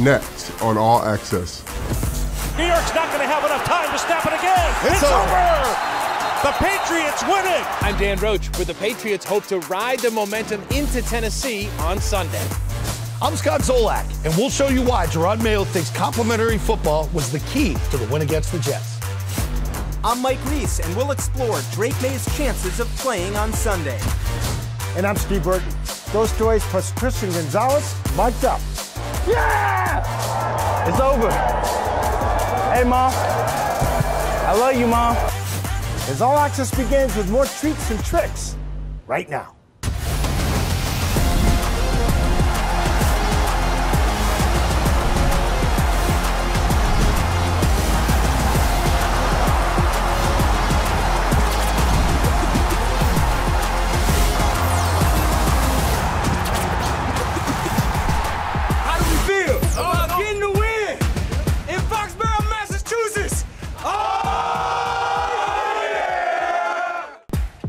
next on All Access. New York's not going to have enough time to snap it again. It's over. The Patriots win it. I'm Dan Roach, where the Patriots hope to ride the momentum into Tennessee on Sunday. I'm Scott Zolak, and we'll show you why Jerod Mayo thinks complimentary football was the key to the win against the Jets. I'm Mike Reese, and we'll explore Drake Maye's chances of playing on Sunday. And I'm Steve Burton. Those stories plus Christian Gonzalez mic'd up. Yeah! It's over. Hey, Mom. I love you, Mom. As All Access begins with more treats and tricks right now.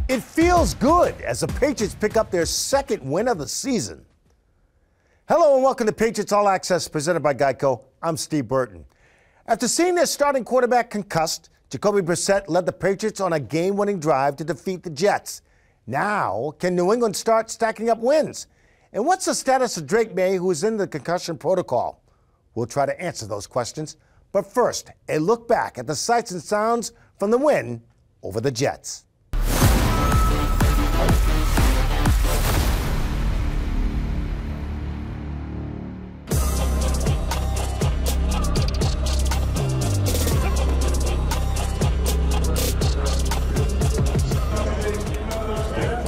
It feels good as the Patriots pick up their second win of the season. Hello and welcome to Patriots All Access presented by GEICO. I'm Steve Burton. After seeing their starting quarterback concussed, Jacoby Brissett led the Patriots on a game-winning drive to defeat the Jets. Now, can New England start stacking up wins? And what's the status of Drake Maye, who is in the concussion protocol? We'll try to answer those questions. But first, a look back at the sights and sounds from the win over the Jets.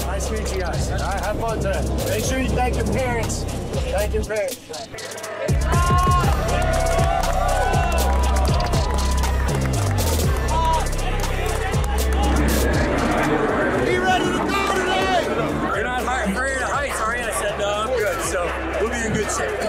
Nice to meet you guys. All right, have fun today. Make sure you thank your parents. Thank your parents. Be ready to go today! You're not afraid of heights, are you? I said, no, I'm good. So we'll be in good shape.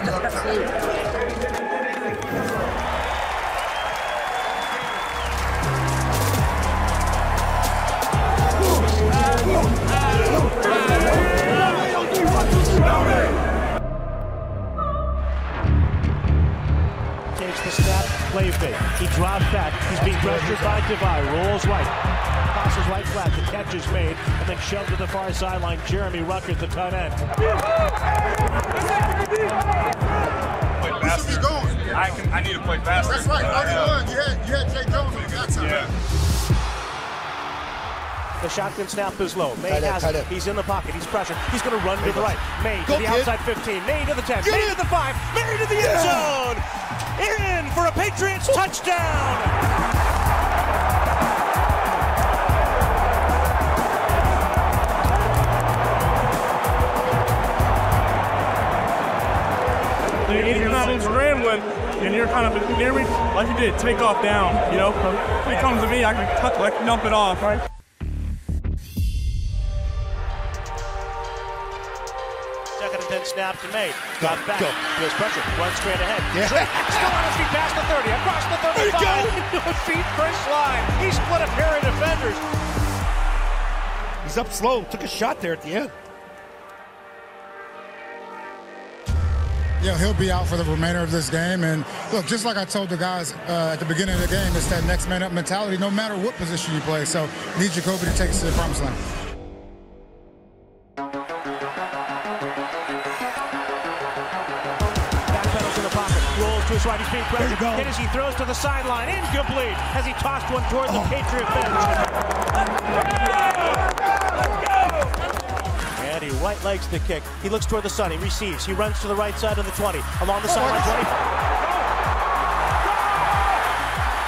Takes the snap, play fake. He drops back. He's being pressured by Devy. Rolls right. Passes right flat. The catch is made and then shoved to the far sideline. Jeremy Ruckert, the tight end. We should be going. I need to play faster. That's right. 31. You had Jay Jones on that time. Yeah. The shotgun snap is low. Maye has it. He's in the pocket. He's pressured. He's going to run to the right. Maye to the outside 15. Maye to the 10. Maye to the 5. Maye to the end zone. In for a Patriots touchdown. You're not scrambling, and you're kind of near me like you did. Take off down, you know. If it comes to me, I can dump it off, right? Second and 10 snap to Maye. Drops back. Feels pressure. Runs straight ahead. Drake still on his feet past the 30. Across the 35. Into his feet first line. He split a pair of defenders. He's up slow. Took a shot there at the end. Yeah, he'll be out for the remainder of this game. And look, just like I told the guys at the beginning of the game, it's that next man up mentality no matter what position you play. So need Jacoby to take us to the promised land. Backpedals in the pocket. Rolls to his right. He's being pressured. Hit as he throws to the sideline. Incomplete as he tossed one toward the Patriot bench. And he right legs the kick. He looks toward the sun. He receives. He runs to the right side of the 20. Along the sideline, 20.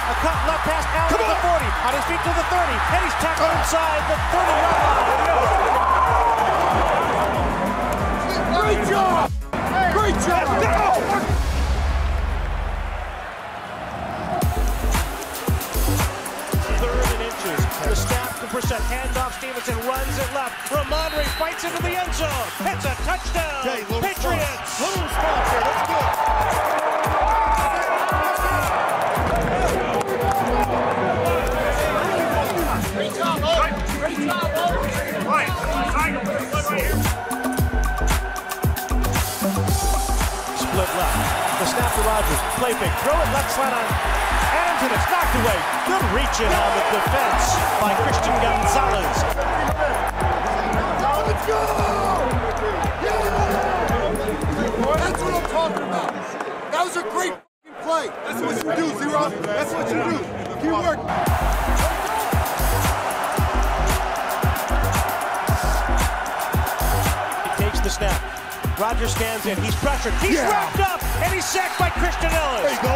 A cut left pass out to the 40. On his feet to the 30. And he's tackled inside the 30-yard line. Great job! Great job! Third and inches. The snap to Brissett. Handoff. Stevenson runs it left. Ramondre fights into the end zone. It's a touchdown. Patriots. Little response here. That's good. Great job, Owen. Great job, Owen. Right. Tiger, right here. Split left. The snap to Rodgers. Play fake. Throw it left side on Adams, and it's knocked away. Good reaching on the defense by Christian Gonzalez. Let's go! Yeah! That's what I'm talking about. That was a great play. That's what you do, Zero. That's what you do. Keep working. He takes the snap. Rodgers stands in. He's pressured. He's wrapped up, and he's sacked by Christian Ellis. There you go.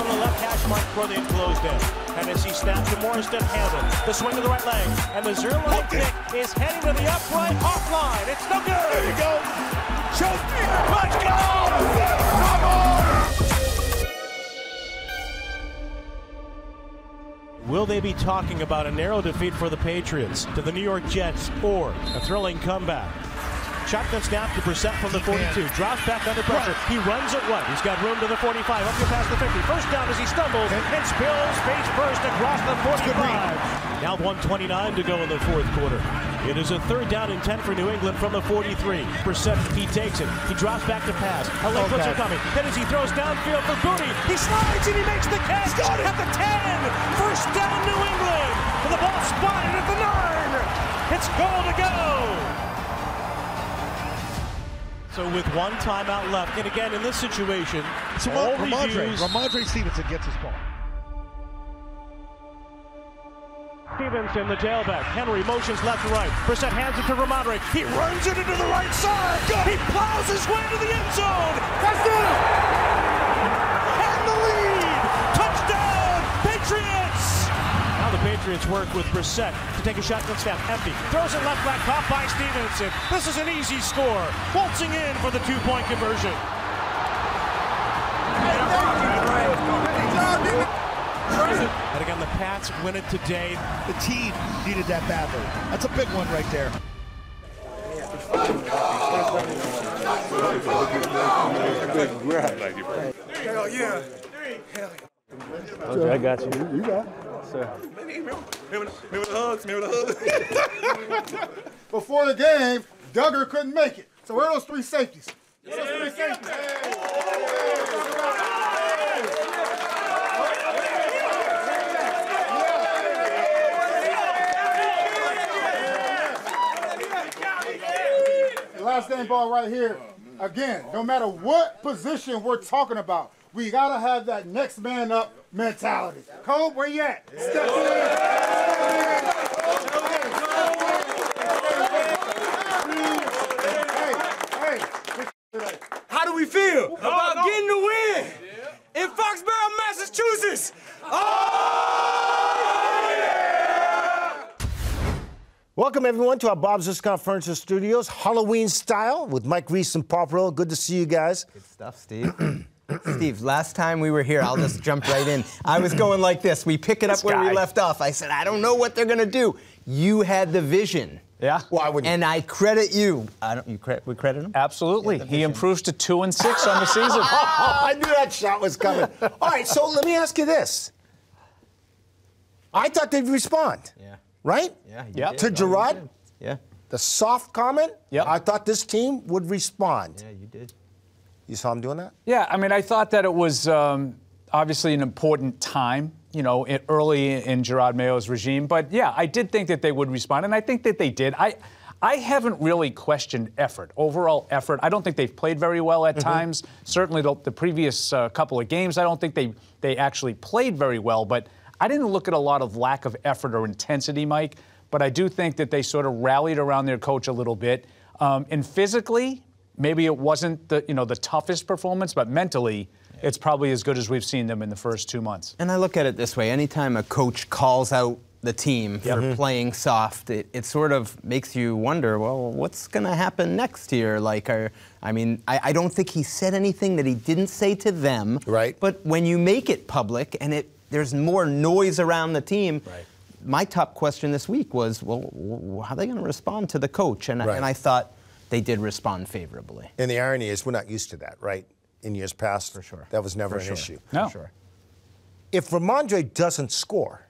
On the left hash mark before they had closed in. And as he snapped to Morriston, handled. The swing to the right leg. And the Zerline kick is heading to the upright offline. It's no good. There you go. Choke me. Let's go. Come on. Will they be talking about a narrow defeat for the Patriots to the New York Jets or a thrilling comeback? Shotgun snap to Brissett from the 42. Drops back under pressure. He runs it right. He's got room to the 45. Up here past the 50. First down as he stumbles and spills face first across the 45. Now 1:29 to go in the fourth quarter. It is a 3rd down and 10 for New England from the 43. Brissett, he takes it. He drops back to pass. A late blitzer coming. Then as he throws downfield for Booty, he slides and he makes the catch at the 10. First down New England. And the ball spotted at the 9. It's goal to go. So with one timeout left, and again in this situation, So Ramondre Stevenson gets his ball. Stevenson, the tailback. Henry motions left to right. Brissett hands it to Ramondre. He runs it into the right side. He plows his way to the end zone. Touchdown! And the lead! Touchdown, Patriots! Now the Patriots work with Brissett to take a shotgun snap. Empty. Throws it left back. Caught by Stevenson. This is an easy score. Waltzing in for the 2-point conversion. And again, the Pats win it today. The team needed that badly. That's a big one right there. Hell yeah. Okay, I got you. You got it. Sir. Remember the hugs? Remember the hugs? Before the game, Duggar couldn't make it. So where are those 3 safeties? Those 3 safeties. Last game ball right here. Again, no matter what position we're talking about, we gotta have that next man up mentality. Cole, where you at? Step in. How do we feel about getting the win in Foxborough, Massachusetts? Welcome, everyone, to our Bob's Discount Furniture Studios, Halloween style, with Mike Reese and Paul Perot. Good to see you guys. Good stuff, Steve. Steve, last time we were here, I'll just jump right in. I was going like this. We pick it up where we left off. I said, I don't know what they're going to do. You had the vision. Yeah. Why wouldn't you? And I credit you. We credit him? Absolutely. He improves to 2-6 on the season. I knew that shot was coming. All right, so let me ask you this. I thought they'd respond. Yeah. Right? Yeah. To Gerard? Yeah. The soft comment? Yep. I thought this team would respond. Yeah, you did. You saw him doing that? Yeah, I mean, I thought that it was obviously an important time, you know, early in Gerard Mayo's regime. But, yeah, I did think that they would respond, and I think that they did. I haven't really questioned effort, overall effort. I don't think they've played very well at times. Certainly the previous couple of games, I don't think they actually played very well. But I didn't look at a lot of lack of effort or intensity, Mike. But I do think that they sort of rallied around their coach a little bit. And physically, maybe it wasn't the toughest performance, but mentally, it's probably as good as we've seen them in the first 2 months. And I look at it this way. Anytime a coach calls out the team for playing soft, it sort of makes you wonder, well, what's going to happen next here? Like, I don't think he said anything that he didn't say to them. Right. But when you make it public and there's more noise around the team, my top question this week was, well, how are they going to respond to the coach? And I thought they did respond favorably. And the irony is we're not used to that, right? In years past, For sure. that was never an issue. No. For sure. If Ramondre doesn't score,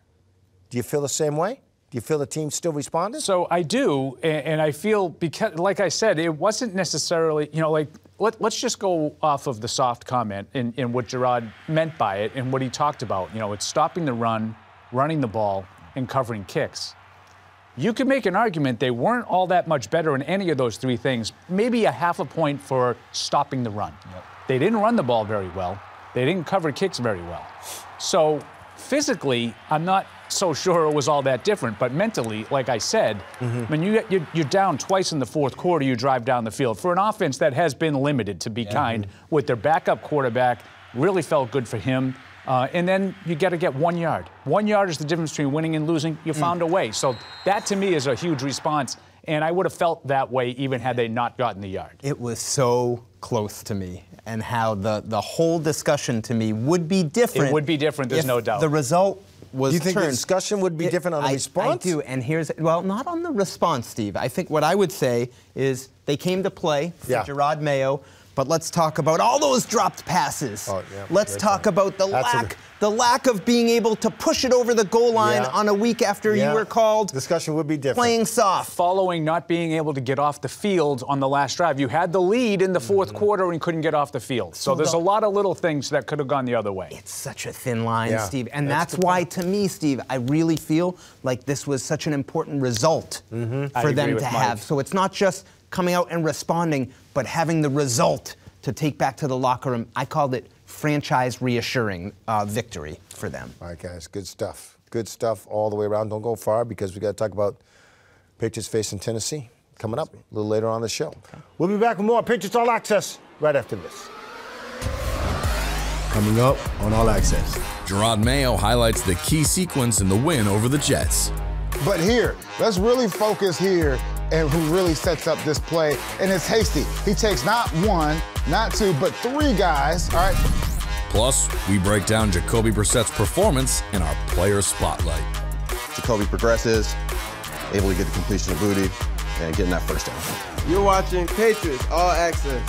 do you feel the same way? Do you feel the team still responded? So I do, and I feel because, like I said, it wasn't necessarily, like, let's just go off of the soft comment and what Gerard meant by it and what he talked about. It's stopping the run, running the ball, and covering kicks. You could make an argument they weren't all that much better in any of those three things. Maybe a half a point for stopping the run. Yep. They didn't run the ball very well. They didn't cover kicks very well. So physically, I'm not so sure it was all that different, but mentally, like I said, when you're down twice in the fourth quarter, you drive down the field. For an offense that has been limited, to be kind, with their backup quarterback, really felt good for him. And then you got to get 1 yard. 1 yard is the difference between winning and losing. You found a way. So that, to me, is a huge response. And I would have felt that way even had they not gotten the yard. It was so close to me, and how the whole discussion to me would be different. It would be different, there's no doubt. The result was Do you think the discussion would be different on the response? I do, and well, not on the response, Steve. I think what I would say is they came to play for Gerard Maye, but let's talk about all those dropped passes. Let's talk about the lack of being able to push it over the goal line on a week after you were called. Discussion would be different. Playing soft. Following not being able to get off the field on the last drive. You had the lead in the fourth quarter and couldn't get off the field. So there's a lot of little things that could have gone the other way. It's such a thin line, Steve. And that's why, to me, Steve, I really feel like this was such an important result for them to have. So it's not just coming out and responding, but having the result to take back to the locker room. I called it franchise reassuring victory for them. All right, guys, good stuff. Good stuff all the way around. Don't go far because we got to talk about Patriots facing Tennessee coming up a little later on the show. Okay. We'll be back with more Patriots All Access right after this. Coming up on All Access. Gerard Maye highlights the key sequence in the win over the Jets. But here, let's really focus here and who really sets up this play. And it's Hasty. He takes not one, not two, but three guys, all right? Plus, we break down Jacoby Brissett's performance in our player spotlight. Jacoby progresses, able to get the completion of booty, and getting that first down. You're watching Patriots All Access.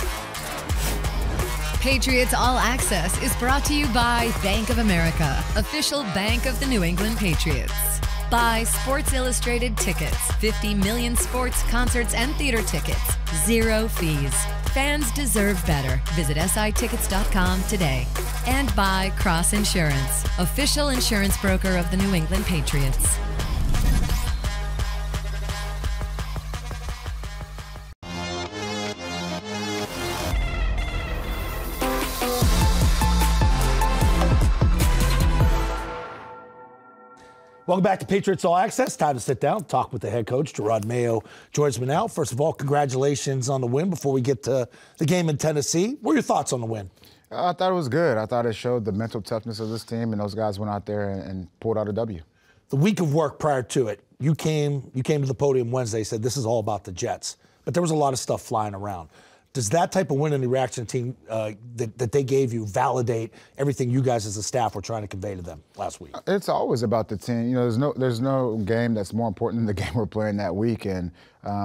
Patriots All Access is brought to you by Bank of America, official bank of the New England Patriots. By Sports Illustrated Tickets, 50 million sports, concerts, and theater tickets, 0 fees. Fans deserve better. Visit SITickets.com today. And by Cross Insurance, official insurance broker of the New England Patriots. Welcome back to Patriots All Access. Time to sit down, talk with the head coach, Gerard Maye, joins me now. First of all, congratulations on the win before we get to the game in Tennessee. What are your thoughts on the win? I thought it was good. I thought it showed the mental toughness of this team, and those guys went out there and pulled out a W. The week of work prior to it, you came to the podium Wednesday, said this is all about the Jets. But there was a lot of stuff flying around. Does that type of win and the reaction team that they gave you validate everything you guys as a staff were trying to convey to them last week? It's always about the team. You know, there's no game that's more important than the game we're playing that week. And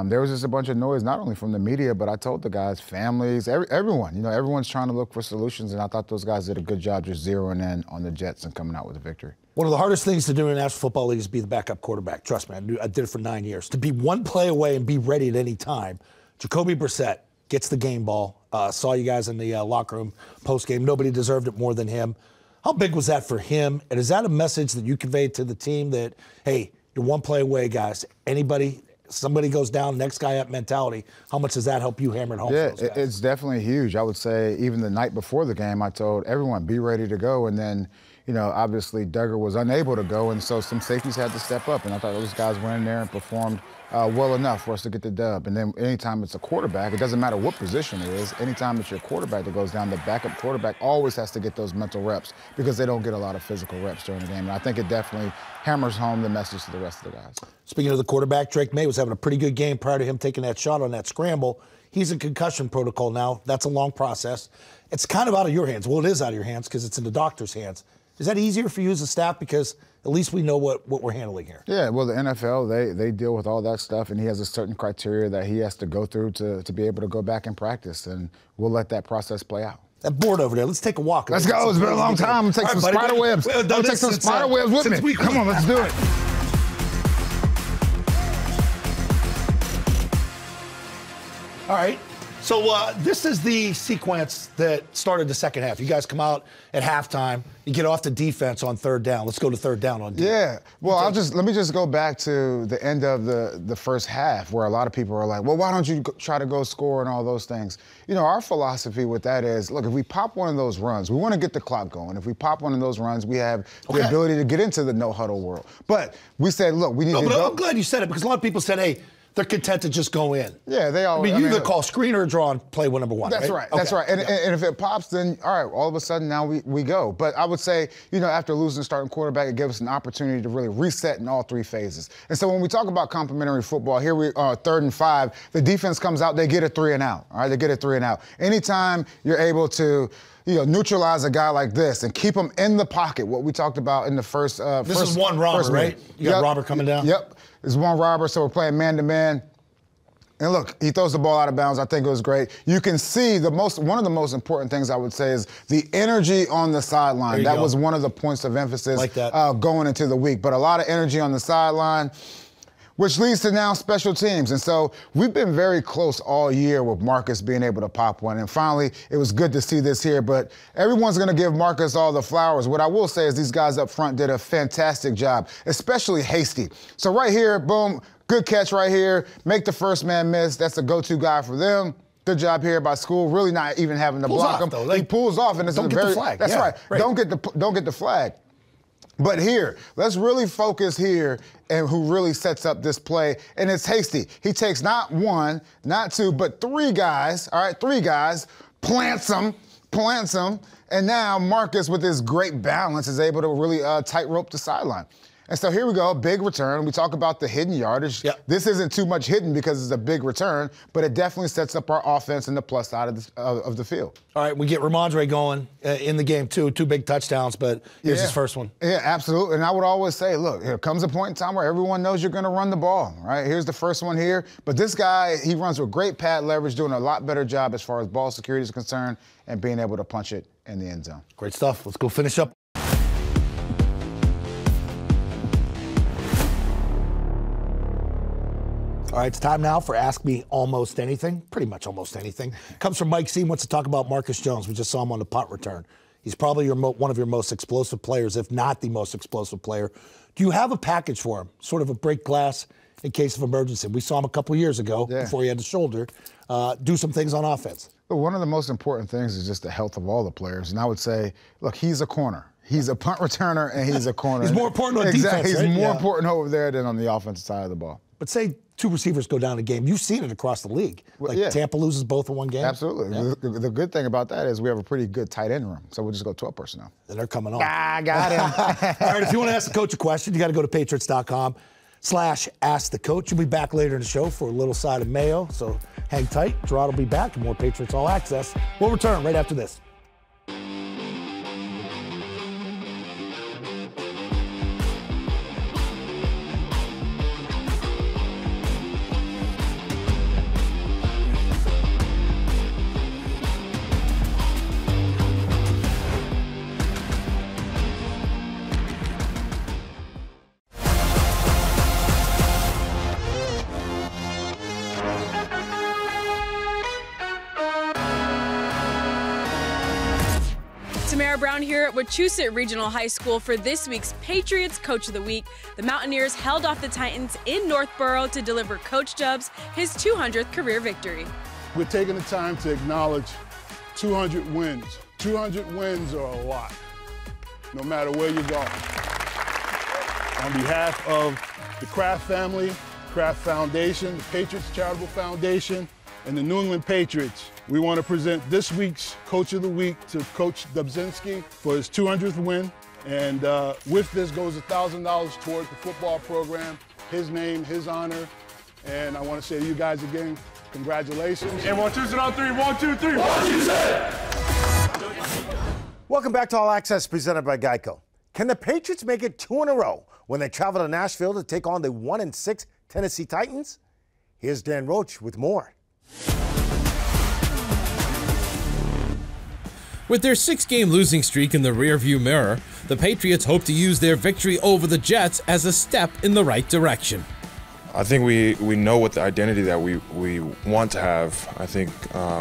there was just a bunch of noise, not only from the media, but I told the guys, families, everyone. You know, everyone's trying to look for solutions, and I thought those guys did a good job just zeroing in on the Jets and coming out with a victory. One of the hardest things to do in the National Football League is be the backup quarterback. Trust me, I did it for 9 years. To be one play away and be ready at any time, Jacoby Brissett gets the game ball. Saw you guys in the locker room post-game. Nobody deserved it more than him. How big was that for him? And is that a message that you conveyed to the team that, hey, you're one play away, guys. Somebody goes down, next guy up mentality. How much does that help you hammer it home? Yeah, for those guys? It's definitely huge. I would say even the night before the game, I told everyone, be ready to go. And then, you know, obviously Duggar was unable to go, and so some safeties had to step up. And I thought those guys went in there and performed well enough for us to get the dub. And then anytime it's a quarterback, it doesn't matter what position it is, anytime it's your quarterback that goes down, the backup quarterback always has to get those mental reps because they don't get a lot of physical reps during the game. And I think it definitely hammers home the message to the rest of the guys. Speaking of the quarterback, Drake Maye was having a pretty good game prior to him taking that shot on that scramble. He's in concussion protocol now. That's a long process. It's kind of out of your hands. Well, it is out of your hands because it's in the doctor's hands. Is that easier for you as a staff because at least we know what we're handling here? Yeah, well, the NFL, they deal with all that stuff, and he has a certain criteria that he has to go through to be able to go back and practice, and we'll let that process play out. That board over there, let's take a walk. Let's go. It's been a long time. I'm going to take some spider webs. I'm going to take some spider webs with me. Come on, let's do it. All right. So this is the sequence that started the second half. You guys come out at halftime. You get off the defense on third down. Let's go to third down on defense. Yeah. Well, let me just go back to the end of the first half, where a lot of people are like, well, why don't you try to go score and all those things? You know, our philosophy with that is, look, if we pop one of those runs, we want to get the clock going. If we pop one of those runs, we have the ability to get into the no-huddle world. But we said, look, we need to go. I'm glad you said it, because a lot of people said, hey, they're content to just go in. Yeah, they all. I mean, you either call screen or draw and play number one. That's right. That's right. And if it pops, then all right, all of a sudden now we go. But I would say, you know, after losing starting quarterback, it gave us an opportunity to really reset in all three phases. And so when we talk about complementary football, here we are, 3rd and 5. The defense comes out, they get a 3 and out. All right, they get a 3 and out. Anytime you're able to, you know, neutralize a guy like this and keep him in the pocket, what we talked about in the first. This is one robber, right? You got robber coming down. Yep, it's one robber. So we're playing man-to-man. And look, he throws the ball out of bounds. I think it was great. You can see one of the most important things I would say is the energy on the sideline. That was one of the points of emphasis going into the week. But a lot of energy on the sideline, which leads to now special teams. And so we've been very close all year with Marcus being able to pop one. And finally, it was good to see this here. But everyone's going to give Marcus all the flowers. What I will say is these guys up front did a fantastic job, especially Hasty. So right here, boom. Good catch right here. Make the first man miss. That's the go-to guy for them. Good job here by School. Really not even having to block him. He pulls off, and it's don't get the flag. That's right. Don't get the flag. But here, let's really focus here and who really sets up this play, and it's Hasty. He takes not one, not two, but 3 guys. All right, 3 guys. Plants them, and now Marcus, with his great balance, is able to really tightrope the sideline. And so here we go, big return. We talk about the hidden yardage. Yep. This isn't too much hidden because it's a big return, but it definitely sets up our offense in the plus side of the field. All right, we get Ramondre going in the game, too. 2 big touchdowns, but here's his first one. Yeah, absolutely. And I would always say, look, there comes a point in time where everyone knows you're going to run the ball, right? Here's the first one here. But this guy, he runs with great pad leverage, doing a lot better job as far as ball security is concerned and being able to punch it in the end zone. Great stuff. Let's go finish up. All right, it's time now for Ask Me Almost Anything, pretty much almost anything. Comes from Mike C. Wants to talk about Marcus Jones. We just saw him on the punt return. He's probably one of your most explosive players, if not the most explosive player. Do you have a package for him, sort of a break glass in case of emergency? We saw him a couple years ago before he had the shoulder do some things on offense. But one of the most important things is just the health of all the players. And I would say, look, he's a corner. He's a punt returner, and he's a corner. He's more important on defense, He's more important over there than on the offensive side of the ball. But say 2 receivers go down a game. You've seen it across the league. Like Tampa loses both in one game. Absolutely. Yeah. The good thing about that is we have a pretty good tight end room. So we'll just go 12 personnel. And they're coming on. Got him. All right, if you want to ask the coach a question, you got to go to patriots.com/askthecoach. You'll be back later in the show for a little side of mayo. So hang tight. Gerard will be back and more Patriots All Access. We'll return right after this. Brown here at Wachusett Regional High School for this week's Patriots Coach of the Week. The Mountaineers held off the Titans in Northborough to deliver Coach Jubbs his 200th career victory. We're taking the time to acknowledge 200 wins. 200 wins are a lot, no matter where you go. On behalf of the Kraft family, Kraft Foundation, the Patriots Charitable Foundation, and the New England Patriots, we want to present this week's Coach of the Week to Coach Dubzinski for his 200th win. And with this goes $1,000 towards the football program, his name, his honor. And I want to say to you guys again, congratulations. And Wachusett on 3, 1, 2, 3, Wachusett! Welcome back to All Access, presented by GEICO. Can the Patriots make it 2 in a row when they travel to Nashville to take on the 1-6 Tennessee Titans? Here's Dan Roach with more. With their 6-game losing streak in the rearview mirror, the Patriots hope to use their victory over the Jets as a step in the right direction. I think we know what the identity that we want to have. I think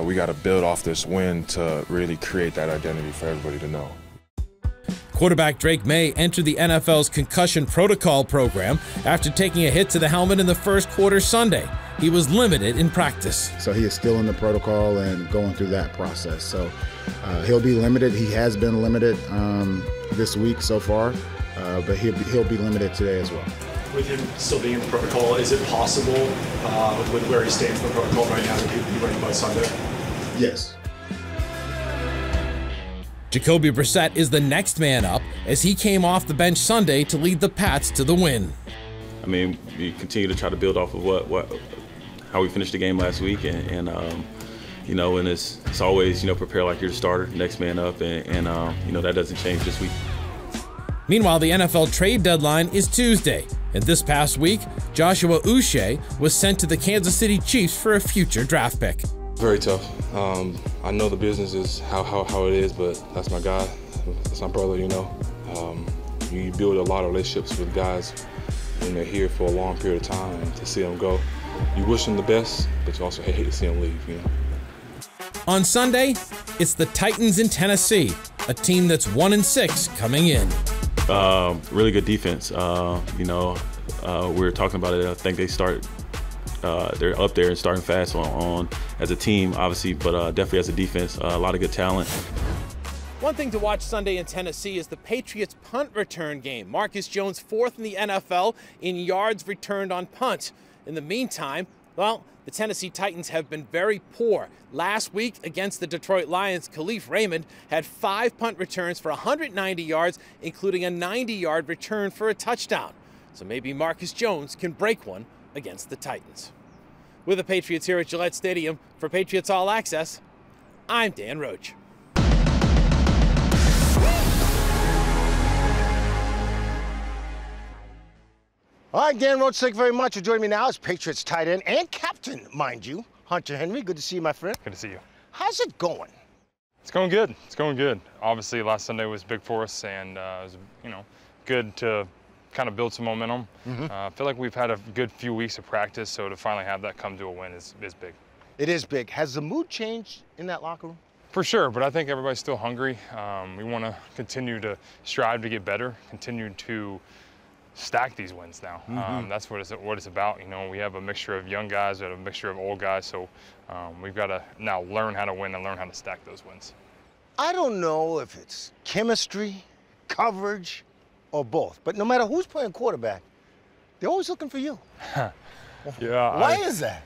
we got to build off this win to really create that identity for everybody to know. Quarterback Drake Maye entered the NFL's concussion protocol program after taking a hit to the helmet in the first quarter Sunday. He was limited in practice. So he is still in the protocol and going through that process. So he'll be limited. He has been limited this week so far, but he'll be limited today as well. With him still being in the protocol, is it possible with where he stands in the protocol right now that he could be ready by Sunday? Yes. Jacoby Brissett is the next man up as he came off the bench Sunday to lead the Pats to the win. I mean, we continue to try to build off of how we finished the game last week, and you know, and it's always, you know, prepare like you're the starter, next man up, and you know, that doesn't change this week. Meanwhile, the NFL trade deadline is Tuesday, and this past week, Joshua Uche was sent to the Kansas City Chiefs for a future draft pick. Very tough. I know the business is how it is, but that's my guy. That's my brother, you know. You build a lot of relationships with guys when they're here for a long period of time, and to see them go, you wish them the best, but you also hate to see them leave, you know. On Sunday, it's the Titans in Tennessee, a team that's 1-6 coming in. Really good defense. You know, we were talking about it. I think they're up there and starting fast on as a team, obviously, but definitely as a defense. A lot of good talent. One thing to watch Sunday in Tennessee is the Patriots punt return game. Marcus Jones, fourth in the NFL in yards returned on punt. In the meantime, well, the Tennessee Titans have been very poor. Last week against the Detroit Lions, Khalif Raymond had 5 punt returns for 190 yards, including a 90-yard return for a touchdown. So maybe Marcus Jones can break one against the Titans. With the Patriots here at Gillette Stadium, for Patriots All Access, I'm Dan Roach. All right, Dan Roach, thank you very much for joining me now as Patriots tight end and captain, mind you, Hunter Henry. Good to see you, my friend. Good to see you. How's it going? It's going good. It's going good. Obviously, last Sunday was big for us, and it was, you know, good to kind of build some momentum. I feel like we've had a good few weeks of practice, so to finally have that come to a win is big. It is big. Has the mood changed in that locker room? For sure, but I think everybody's still hungry. We want to continue to strive to get better, continue to stack these wins now. That's what it's about. You know, we have a mixture of young guys and a mixture of old guys, so we've got to now learn how to win and learn how to stack those wins. I don't know if it's chemistry, coverage, or both, but no matter who's playing quarterback, they're always looking for you. Yeah. Why is that?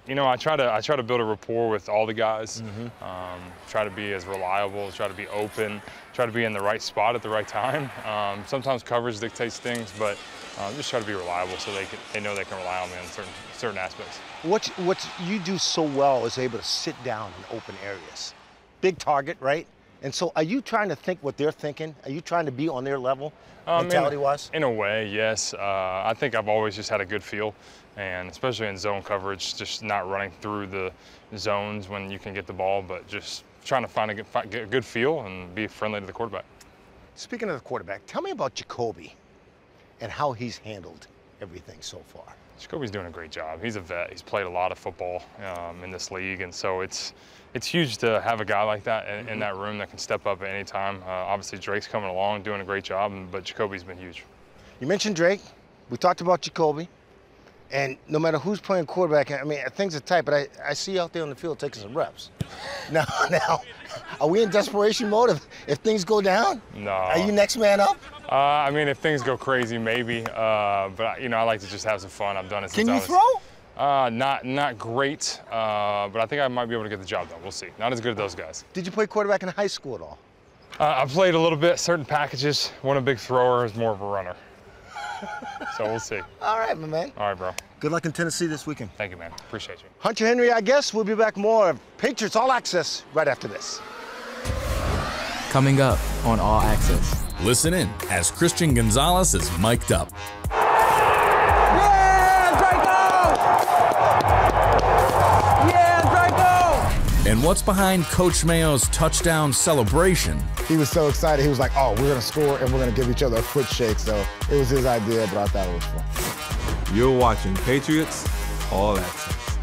You know, I try to build a rapport with all the guys. Try to be as reliable, try to be open, try to be in the right spot at the right time. Sometimes coverage dictates things, but just try to be reliable so they know they can rely on me in certain aspects. What you do so well is able to sit down in open areas. Big target, right? And so are you trying to think what they're thinking? Are you trying to be on their level, mentality-wise? In a way, yes. I think I've always just had a good feel, and especially in zone coverage, just not running through the zones when you can get the ball, but just trying to find a good feel and be friendly to the quarterback. Speaking of the quarterback, tell me about Jacoby and how he's handled everything so far. Jacoby's doing a great job. He's a vet. He's played a lot of football in this league, and so it's huge to have a guy like that in that room that can step up at any time. Obviously, Drake's coming along, doing a great job, but Jacoby's been huge. You mentioned Drake. We talked about Jacoby. And no matter who's playing quarterback, I mean, things are tight, but I see you out there on the field taking some reps. Now, are we in desperation mode if things go down? No. Are you next man up? I mean, if things go crazy, maybe. But, you know, I like to just have some fun. I've done it since I was... Can you throw? Not great, but I think I might be able to get the job done. We'll see. Not as good as those guys. Did you play quarterback in high school at all? I played a little bit, certain packages. Wasn't a big thrower, was more of a runner. So we'll see. All right, my man. All right, bro. Good luck in Tennessee this weekend. Thank you, man. Appreciate you. Hunter Henry, I guess. We'll be back more of Patriots All Access right after this. Coming up on All Access. Listen in as Christian Gonzalez is mic'd up. And what's behind Coach Mayo's touchdown celebration? He was so excited. He was like, oh, we're going to score and we're going to give each other a foot shake. So it was his idea, but I thought it was fun. You're watching Patriots All Access.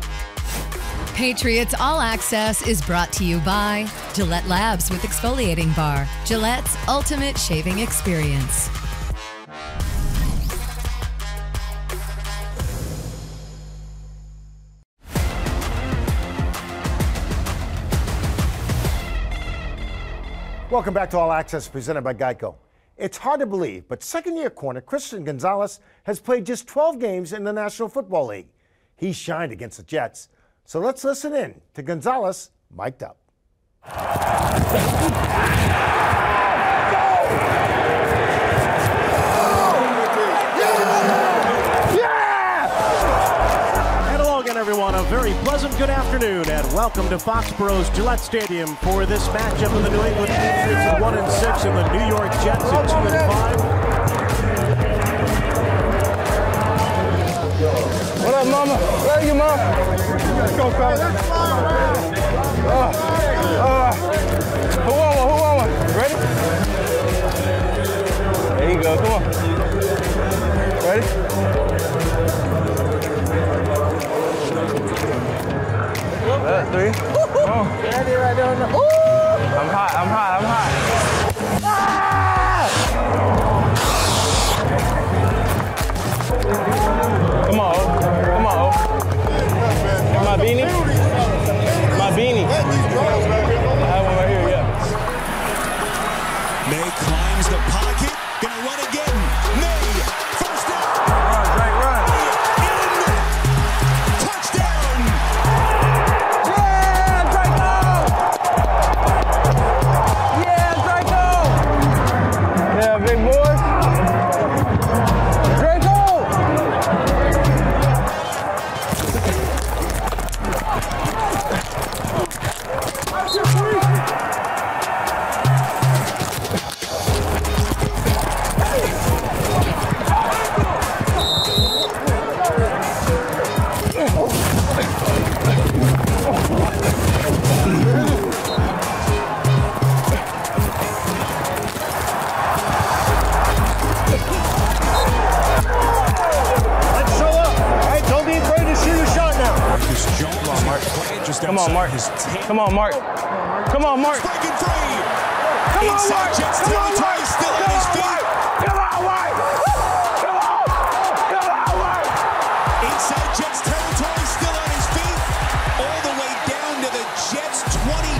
Patriots All Access is brought to you by Gillette Labs with Exfoliating Bar, Gillette's ultimate shaving experience. Welcome back to All Access, presented by GEICO. It's hard to believe, but second-year corner Christian Gonzalez has played just 12 games in the National Football League. He shined against the Jets. So let's listen in to Gonzalez mic'd up. Everyone, a very pleasant good afternoon and welcome to Foxborough's Gillette Stadium for this matchup of the New England Patriots at 1-6 and the New York Jets at 2-5. What up, mama? Love you, mom. Let's go, fellas. Who on one? Ready? There you go, come on. Ready? Three. Oh. Right there. I'm hot. Ah! Come on. My beanie. I have one right here, yeah. Maye climbs the pocket. Gonna run again. Maye. First down. Run. Touchdown. Yeah, big boys. Draco! Come on, Mark. Come on, Mark. Breaking free. Come on, Inside Mark. Jets territory, still on his feet. Come on, Mark. Inside Jets territory, still on his feet. All the way down to the Jets 25.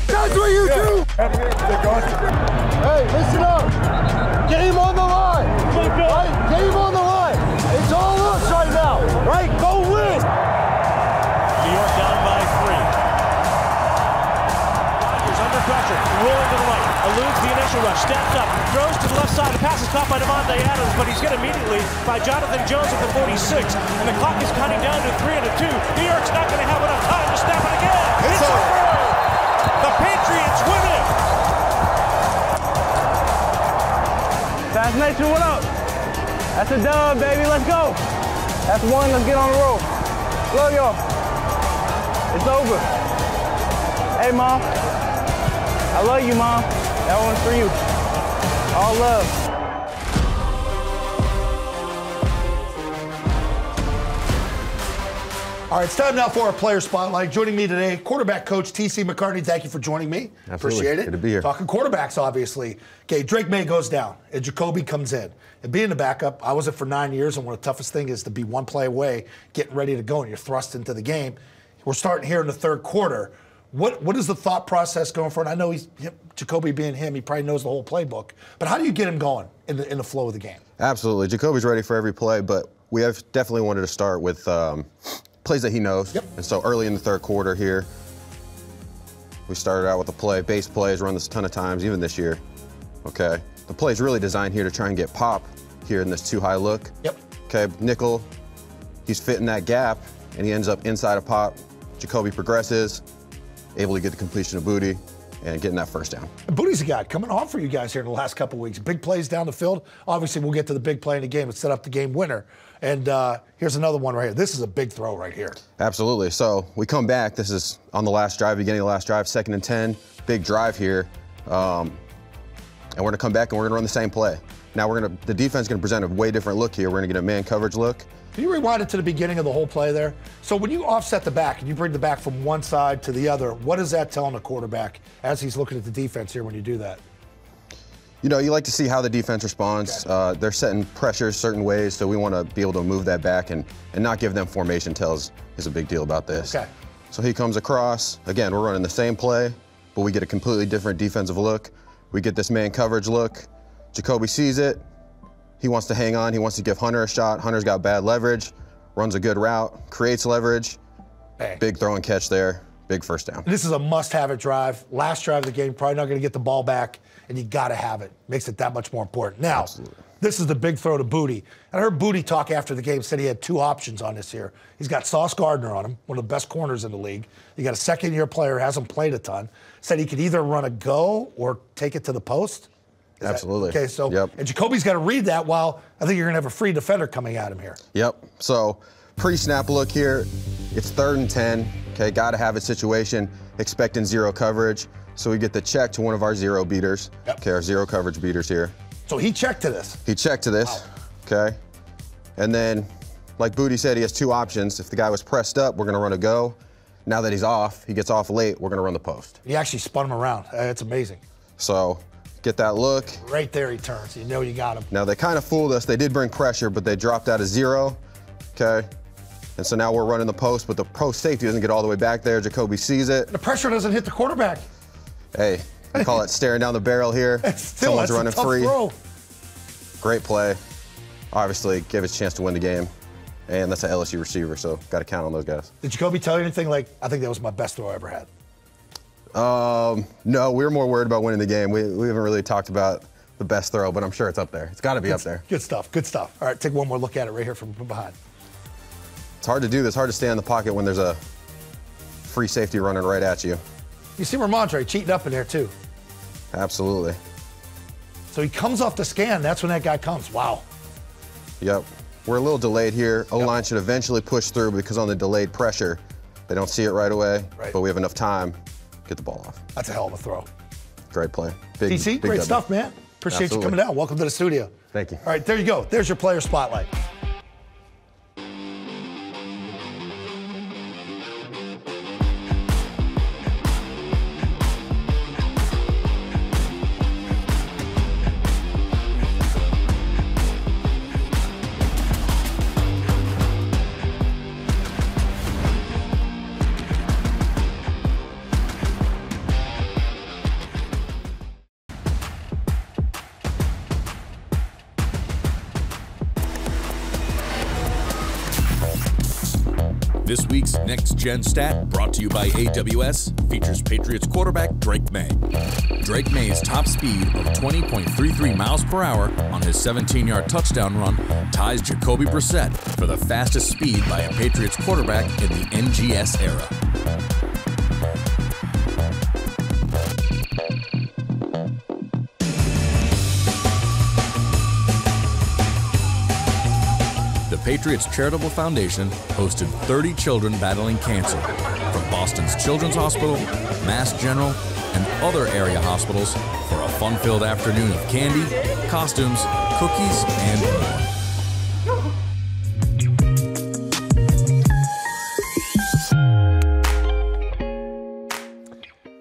That's what you do! Hey, listen up! Game on the line! Right? Game on the line! It's all us right now! Right? Go win! New York down by 3. Rodgers under pressure, rolling to the right, eludes the initial rush, steps up, throws to the left side, the pass is caught by Devontae Adams, but he's hit immediately by Jonathan Jones at the 46, and the clock is counting down to 3 and 2. New York's not going to have enough time to snap it again. It's over! The Patriots win it! Fast Nation, what up? That's a dub, baby. Let's go. That's one. Let's get on the road. Love y'all. It's over. Hey, Mom. I love you, Mom. That one's for you. All love. All right, it's time now for our player spotlight. Joining me today, quarterback coach T.C. McCartney. Thank you for joining me. Absolutely. Appreciate it. Good to be here. Talking quarterbacks, obviously. Okay, Drake Maye goes down, and Jacoby comes in. And being the backup, I was it for 9 years, and one of the toughest things is to be one play away, getting ready to go, and you're thrust into the game. We're starting here in the third quarter. What is the thought process going forward? I know Jacoby being him, he probably knows the whole playbook. But how do you get him going in the flow of the game? Absolutely. Jacoby's ready for every play, but we have definitely wanted to start with plays that he knows. Yep. And so early in the third quarter here, We started out with a play, base plays, run this a ton of times, even this year. Okay. The play is really designed here to try and get pop here in this too high look. Yep. Okay, nickel, he's fitting that gap, and he ends up inside of pop. Jacoby progresses, able to get the completion of Booty, and getting that first down. Booty's a guy coming on for you guys here in the last couple of weeks. Big plays down the field. Obviously, we'll get to the big play in the game and set up the game winner. And here's another one right here. This is a big throw right here. Absolutely. So we come back. This is on the last drive, beginning of the last drive, 2nd and 10. Big drive here. And we're going to come back and we're going to run the same play. Now the defense is going to present a way different look here. We're going to get a man coverage look. Can you rewind it to the beginning of the whole play there? So when you offset the back and you bring the back from one side to the other, what is that telling the quarterback as he's looking at the defense here when you do that? You know, you like to see how the defense responds. Okay. They're setting pressure certain ways, so we want to be able to move that back and not give them formation tells is a big deal about this. Okay. So he comes across. Again, we're running the same play, but we get a completely different defensive look. We get this man coverage look. Jacoby sees it. He wants to hang on. He wants to give Hunter a shot. Hunter's got bad leverage, runs a good route, creates leverage. Bang. Big throw and catch there. Big first down. This is a must-have-it drive. Last drive of the game, probably not going to get the ball back, and you got to have it. Makes it that much more important. Now, absolutely. This is the big throw to Booty. And I heard Booty talk after the game, said he had 2 options on this here. He's got Sauce Gardner on him, one of the best corners in the league. You got a second-year player, hasn't played a ton. Said he could either run a go or take it to the post. Absolutely. Okay, so yep. And Jacoby's got to read that while I think you're going to have a free defender coming at him here. Yep. So pre-snap look here. It's 3rd and 10. Okay, got to have a situation, expecting 0 coverage. So we get the check to one of our 0 beaters. Yep. Okay, our 0 coverage beaters here. So he checked to this. He checked to this. Wow. Okay. And then, like Booty said, he has 2 options. If the guy was pressed up, we're going to run a go. Now that he's off, he gets off late, we're going to run the post. He actually spun him around. It's amazing. So get that look. Right there he turns. You know you got him. Now they kind of fooled us. They did bring pressure, but they dropped out of 0. Okay. And so now we're running the post, but the post safety doesn't get all the way back there. Jacoby sees it. The pressure doesn't hit the quarterback. Hey, we call it staring down the barrel here. Someone's running free. Throw. Great play. Obviously, gave us a chance to win the game. And that's an LSU receiver, so got to count on those guys. Did Jacoby tell you anything like, I think that was my best throw I ever had? No, we were more worried about winning the game. We haven't really talked about the best throw, but I'm sure it's up there. It's got to be up there. Good stuff, good stuff. All right, take one more look at it right here from behind. It's hard to do this. Hard to stay in the pocket when there's a free safety running right at you. You see Ramondre cheating up in there, too. Absolutely. So he comes off the scan. That's when that guy comes. Wow. Yep. We're a little delayed here. O-line should eventually push through because on the delayed pressure, they don't see it right away, but we have enough time to get the ball off. That's a hell of a throw. Great play. DC, great stuff, man. Appreciate you coming down. Welcome to the studio. Thank you. All right, there you go. There's your player spotlight. This week's Next Gen Stat, brought to you by AWS, features Patriots quarterback Drake Maye. Drake Maye's top speed of 20.33 miles per hour on his 17-yard touchdown run ties Jacoby Brissett for the fastest speed by a Patriots quarterback in the NGS era. The Patriots Charitable Foundation hosted 30 children battling cancer from Boston's Children's Hospital, Mass General, and other area hospitals for a fun-filled afternoon of candy, costumes, cookies, and more.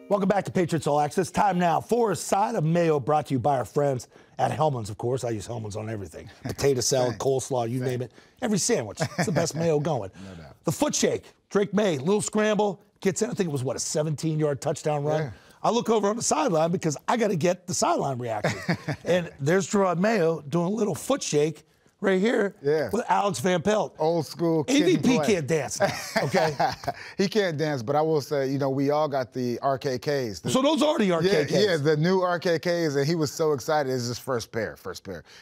Welcome back to Patriots All Access. Time now for a side of mayo brought to you by our friends at Hellman's, of course. I use Hellman's on everything. Potato salad, coleslaw, you name it. Every sandwich. It's the best mayo going. No doubt. The foot shake. Drake Maye, little scramble, gets in. I think it was, what, a 17-yard touchdown run? Yeah. I look over on the sideline because I got to get the sideline reaction. And there's Gerard Mayo doing a little foot shake right here Yeah. with Alex Van Pelt. Old school kid. AVP can't dance now, okay? He can't dance, but I will say, you know, we all got the RKKs. So those are the RKKs? Yeah, the new RKKs, and he was so excited. It's his first pair.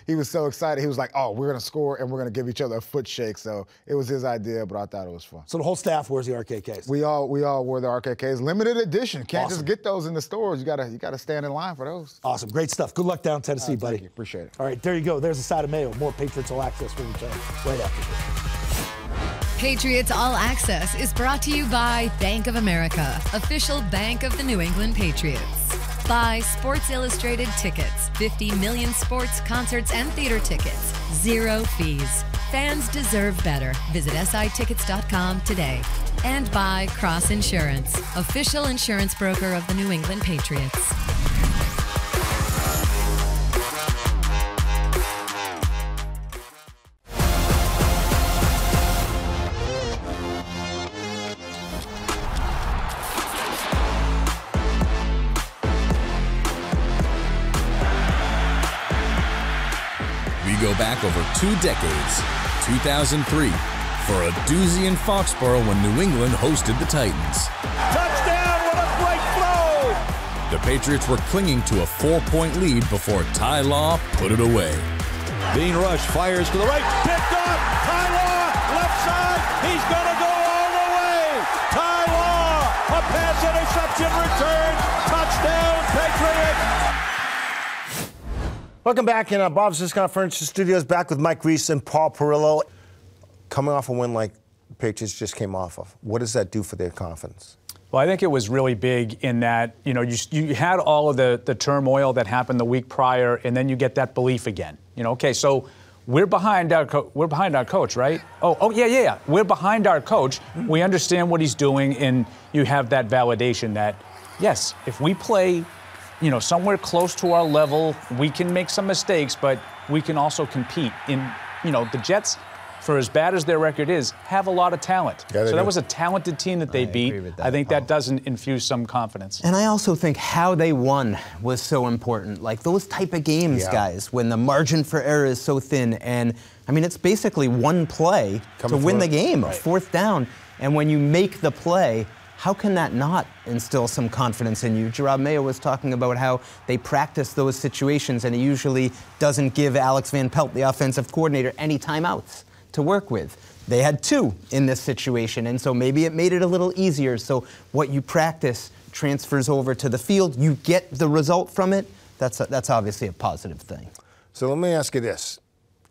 He was so excited. He was like, oh, we're going to score, and we're going to give each other a foot shake. So it was his idea, but I thought it was fun. So the whole staff wears the RKKs? We all wore the RKKs. Limited edition. Can't Awesome. just get those in the stores. You gotta stand in line for those. Awesome. Great stuff. Good luck down in Tennessee, buddy. Thank you. Appreciate it. All right, there you go. There's a side of Mayo. More Patriots All Access when we return right after this. Patriots All Access is brought to you by Bank of America, official bank of the New England Patriots. By Sports Illustrated Tickets, 50 million sports, concerts, and theater tickets. 0 fees. Fans deserve better. Visit sitickets.com today. And by Cross Insurance, official insurance broker of the New England Patriots. We go back over 2 decades, 2003, for a doozy in Foxborough when New England hosted the Titans. Touchdown, what a great throw! The Patriots were clinging to a 4-point lead before Ty Law put it away. Dean Rush fires to the right, picked up, Ty Law, left side, he's gonna go all the way! Ty Law, a pass interception return, touchdown Patriots! Welcome back in Bob's Discount Furniture Studios, back with Mike Reese and Paul Perillo. Coming off a win like the Patriots just came off of, what does that do for their confidence? Well, I think it was really big in that, you know, you had all of the turmoil that happened the week prior, and then you get that belief again. You know, okay, so we're behind our coach, right? Oh, yeah. We're behind our coach. We understand what he's doing, and you have that validation that, yes, if we play, you know, somewhere close to our level, we can make some mistakes, but we can also compete. In, you know, the Jets, for as bad as their record is, have a lot of talent. Yeah, so that was a talented team that they beat. I think that doesn't infuse some confidence. And I also think how they won was so important. Like those type of games, guys, when the margin for error is so thin, and I mean, it's basically one play to win the game, right. 4th down. And when you make the play, how can that not instill some confidence in you? Jacoby Brissett was talking about how they practice those situations, and he usually doesn't give Alex Van Pelt, the offensive coordinator, any timeouts to work with. They had 2 in this situation, and so maybe it made it a little easier. So what you practice transfers over to the field. You get the result from it. That's obviously a positive thing. So let me ask you this,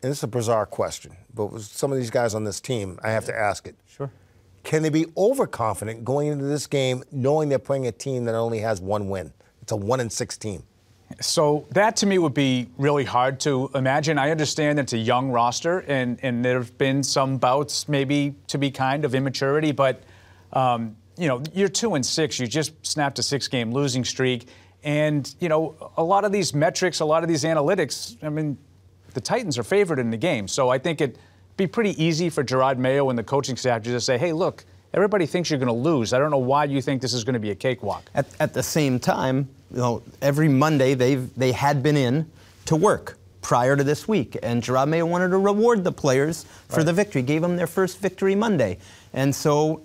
and this is a bizarre question, but with some of these guys on this team, I have to ask it. Sure. Can they be overconfident going into this game knowing they're playing a team that only has 1 win? It's a 1-6 team. So that to me would be really hard to imagine. I understand it's a young roster, and there have been some bouts, maybe to be kind, of immaturity, but you know, you're 2-6. You just snapped a 6-game losing streak, and you know, a lot of these metrics, a lot of these analytics, I mean, the Titans are favored in the game. So I think it'd be pretty easy for Jacoby Brissett and the coaching staff to just say, hey, look, everybody thinks you're going to lose. I don't know why you think this is going to be a cakewalk. At the same time, you know, every Monday they had been in to work prior to this week, and Jacoby Brissett wanted to reward the players for the victory, gave them their first victory Monday. And so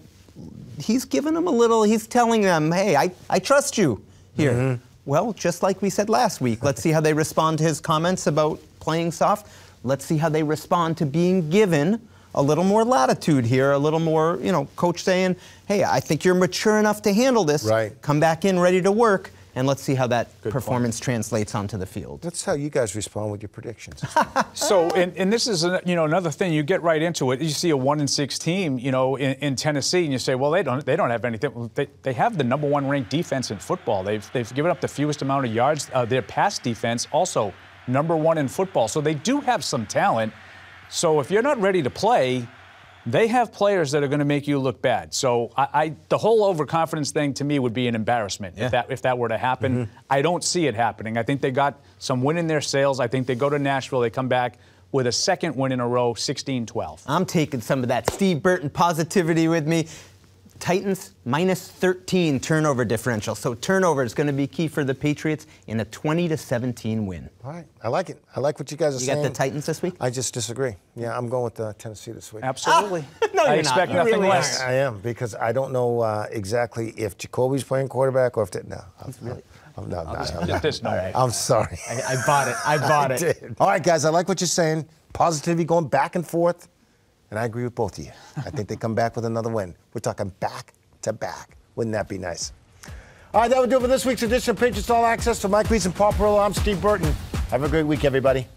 he's giving them a little, he's telling them, hey, I trust you here. Mm-hmm. Well, just like we said last week, let's see how they respond to his comments about playing soft. Let's see how they respond to being given a little more latitude here, a little more, you know, coach saying, hey, I think you're mature enough to handle this. Right. Come back in ready to work, and let's see how that performance translates onto the field. That's how you guys respond with your predictions. So, and this is, you know, another thing. You get right into it. You see a 1-6 team, you know, in Tennessee, and you say, well, they don't have anything. Well, they have the #1 ranked defense in football. They've given up the fewest amount of yards. Their pass defense also #1 in football. So they do have some talent. So if you're not ready to play, they have players that are going to make you look bad. So the whole overconfidence thing to me would be an embarrassment if that were to happen. Mm-hmm. I don't see it happening. I think they got some win in their sails. I think they go to Nashville, they come back with a 2nd win in a row, 16-12. I'm taking some of that Steve Burton positivity with me. Titans minus 13 turnover differential. So turnover is going to be key for the Patriots in a 20-17 win. All right, I like it. I like what you guys are saying. You got the Titans this week? I just disagree. Yeah, I'm going with Tennessee this week. Absolutely. No, I you're expect not. nothing really less. I am, because I don't know exactly if Jacoby's playing quarterback or if no. I'm not. I'm sorry. I bought it. I bought it. All right, guys, I like what you're saying. Positivity going back and forth. And I agree with both of you. I think they come back with another win. We're talking back to back. Wouldn't that be nice? All right, that would do it for this week's edition of Patriots All Access. For Mike Reese and Paul Perillo, I'm Steve Burton. Have a great week, everybody.